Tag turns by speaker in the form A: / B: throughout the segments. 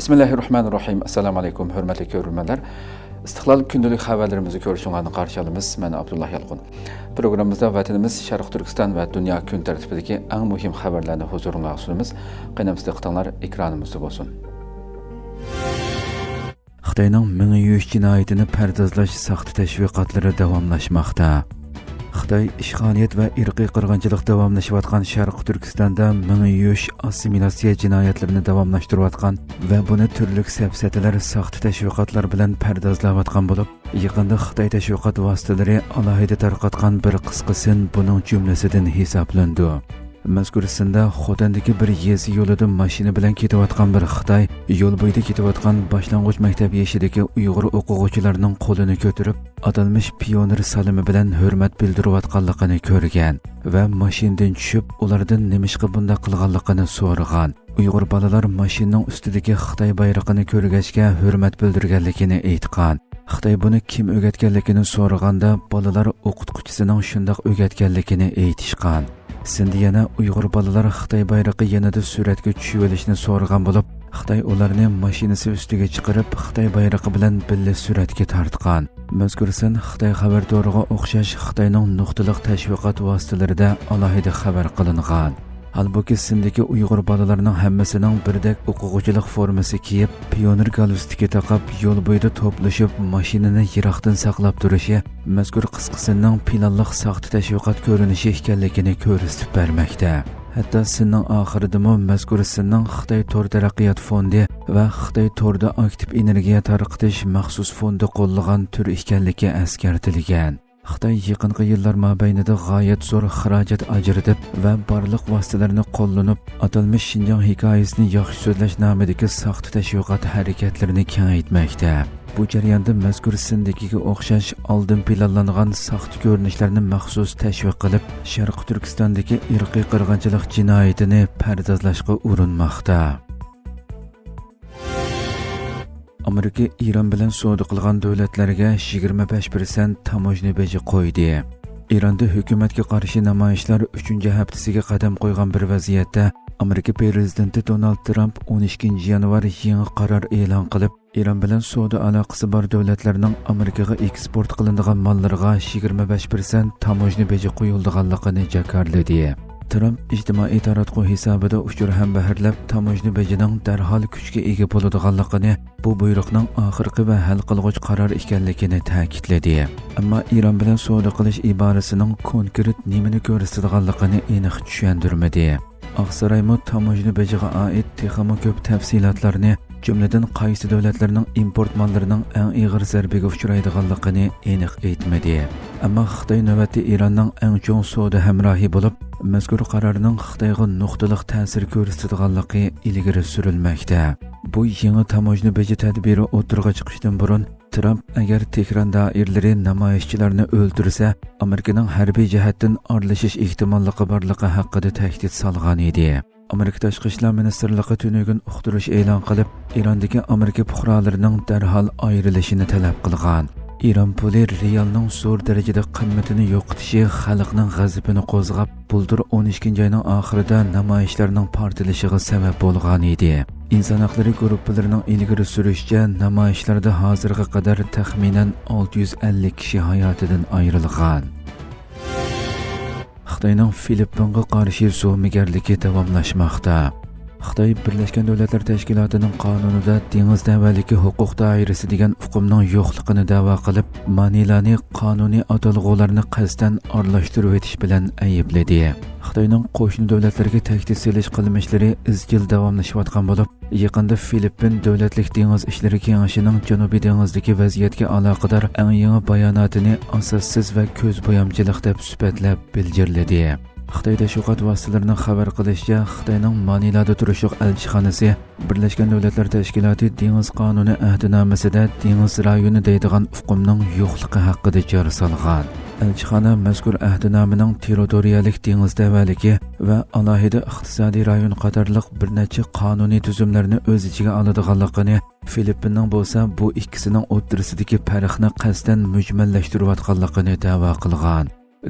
A: Bismillahirrahmanirrahim. Assalamu alaykum, hörmətli görürmənlər. İstiqlal gündəlik xəbərlərimizi görüşünüzü qarşılayırıq. Mən Abdullah Yalqın. Proqramımızda vətənimiz Şərq Türkistan və dünya gün tərtibidəki ən mühim xəbərlərini huzurunuza sunumuz. Qaynamızda qıtanlar ekranımızda olsun. Xitayning Mingyuş cinayətini pərdazlaş saxta təşviqatları davamlaşmaqda. Xitay işğaliyyət və irqi qırğınçılıq davamlaşıyotgan Şərq Türkistan'da Mingyuş assimilasiya cinayətlərini davamlaşdırıyotgan və bunu türlük səfsətələr saxta təşviqatlar bilan pərdazlayotgan bo'lib, yaqında Xitay təşviqat vasitələri alohida tarqatgan bir qisqisin buning jumlasidan hisoblandı. Mazkur sında Xotandagi bir yezi yo'lida mashina bilan ketayotgan bir Xitoy yo'l bo'yida ketayotgan boshlang'ich maktab yoshidagi Uyg'ur o'quvchilarining qo'lini ko'tarib, atalmish pioner salimi bilan hurmat bildirayotganligini ko'rgan va mashinadan tushib, ulardan nimishqa bunday qilganligini so'ragan. Uyg'ur bolalar mashinaning ustidagi Xitoy bayrog'ini ko'rgachga hurmat bildirganligini aytgan. Xitoy buni kim o'rgatganligini so'raganda bolalar o'qituvchisining shundoq o'rgatganligini aytishgan. Sindi yana Uyg'ur bolalar Xitoy bayrog'i yanada suratga tushib olishni so'ragan bo'lib, Xitoy ularni mashinasi ustiga chiqarib, Xitoy bayrog'i bilan birga suratga tortgan. Mazkur san Xitoy xabar to'rig'iga o'xshash Xitoyning nuqtaliq tashviqot vositalarida alohida xabar qilingan. Halbuki sindagi Uyg'ur bolalarining hammasining birdek o'quvchilik formasi kiyib, pioner galstiki taqib, yo'l bo'yida to'plashib, mashinani yiroqdan saqlab turishi mazkur qisqasining planliq saxta tashviqot ko'rinishi ekanligini ko'rsatib bermoqda. Hatto sinning oxiridami mazkur sinning Xitoy Tor taraqqiyot fondi va Xitoy Torda aktiv energiya tarqatish maxsus fondi qo'llagan tur ekanligi eskartilgan. Xitoy yaqinqi yillar mobaynida g'oyat zo'r xarajat ajratib va barliq vositalarni qo'llanib, atalmish Xinjiang hikoyasini yaxshi so'zlash nomidagi saxta tashviqot harakatlarini kengaytmoqda. Bu jarayonda mazkur sindikiga o'xshash oldin planlangan saxta ko'rinishlarni maxsus tashviq qilib, Sharq Turkistondagi irqiy qirg'inchilik jinoyatini pardozlashga urinmoqda. Amerika İran bilan savdo qilgan davlatlarga 25% tamojna beji qo'ydi. Ironda hukumatga qarshi namoyishlar 3-haftasiga qadam qo'ygan bir vaziyatda Amerika prezidenti Donald Trump 12-yanvar yangi qaror e'lon qilib, Iron bilan savdo aloqasi bor davlatlarning Amerikaga eksport qilinadigan mollariga 25% tamojna beji qo'yilganligini jakarladi. Trump ijtimoiy taratquv hisobida uchur ham baharlab tamojna bejining darhol kuchga ega bo'ladiganligini, bu buyruqning oxirgi va hal qilg'uch qaror ekanligini ta'kidladi. Ammo Iron bilan savdo qilish iborasining konkret nimani ko'rsatadiganligini aniq tushuntirmadi. Oqsaroymi tamojna bejiga oid texmo ko'p tafsilotlarni, jumladan qaysi davlatlarning import mollarining eng og'ir zarbaga uchraydiganligini aniq aytmadi. Ammo Xitoy navbatda Ironning eng chong savdo hamrohi bo'lib, mazkur qarorning Xitoyga nuqtaliq ta'sir ko'rsatadiganligi ilgari surilmoqda. Bu yangi tamojna beji tadbiri o'tirg'a chiqishdan burun Trump agar Tehron doiralari namoyishchilarni o'ldirsa, Amerikaning harbiy jihatdan aralashish ehtimolligi borligi haqida tahdid solgan edi. Amerika Tashqi ishlar ministrligi tunugun uqtirish e'lon qilib, Irondagi Amerika fuqarolarining darhol ayrilishini talab qilgan. Iron puli realning zo'r darajada qimmatini yo'qotishi xalqning g'azabini qo'zg'ab, buldur 12-oyning oxirida namoyishlarning portlashiga sabab bo'lgan edi. Inson haqlari guruhlarining ilgari surishicha, namoyishlarda hozirga qadar taxminan 650 kishi hayotidan ayrilgan. Xitoyning Filippinga qarshi zo'migarligi davomlashmoqda. Xitoy Birlashgan Davlatlar Tashkilotining qonunida dengiz davaligi huquq doirasi degan hukmning yo'qligini da'vo qilib, Manilani qonuniy atalg'ularni qasddan aralashtirib o'tish bilan aybladi. Xitoyning qo'shni davlatlarga tahdid solish qilmishlari izchil davomlashayotgan bo'lib, yaqinda Filippin Davlatlik dengiz ishlari kengashining Janubiy dengizdagi vaziyatga aloqador eng yangi bayonotini asossiz va ko'zbo'yamchilik deb sifatlab bildirdi. Xitoy tashviqot vositalarining xabar qilishicha, Xitoyning Manilada turishliq elchixonasi Birlashgan Davlatlar Tashkiloti dengiz qonuni ahdnomasida dengiz rayoni deydigan hukmning yo'qligi haqida jar solgan. Elchixona mazkur ahdnomaning territoriyalik dengiz davaligi va alohida iqtisodiy rayon qatorliq bir necha qonuniy tuzumlarni o'z ichiga oladiganligini, Filippinning bo'lsa bu ikkisining o'rtasidagi farqni qasddan mujmallashtirayotganligini da'vo qilgan.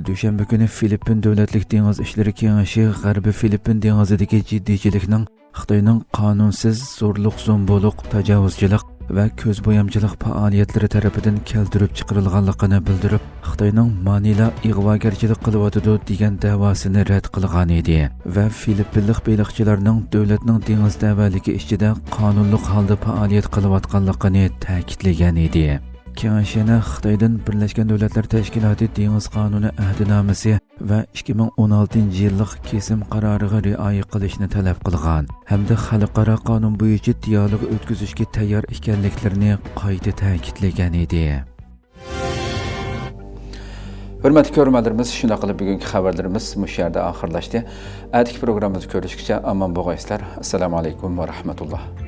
A: Dushanba kuni Filippin Davlatlik dengiz ishlari kengashi G'arbiy Filippin dengizidagi jiddiychilikning Xitoyning qonunsiz zo'rliq, zo'mbo'liq, tajovuzchilik va ko'zbo'yamchilik faoliyatlari tarafidan keltirib chiqarilganligini bildirib, Xitoyning Manila ig'vogarchilik qilyotidi degan da'vosini rad qilgan edi va Filippinlik baliqchilarning davlatning dengiz davaligi ichida qonunli holda faoliyat qilayotganligini ta'kidlagan edi. Kengashi Xitoydan Birlashgan Davlatlar Tashkiloti dengiz qonuni ahdnomasi va 2016 yillik kesim qaroriga rioya qilishni talab qilgan hamda xalqaro qonun bo'yicha dialog o'tkazishga tayyor ekanliklarini qayta ta'kidlagan edi. Hurmatli ko'ruvchilarimiz, shunday qilib bugungi xabarlarimiz mush yerda oxirlashdi. Atigi programmamizni ko'rishgacha omon bo'linglar. Assalomu alaykum va rahmatulloh.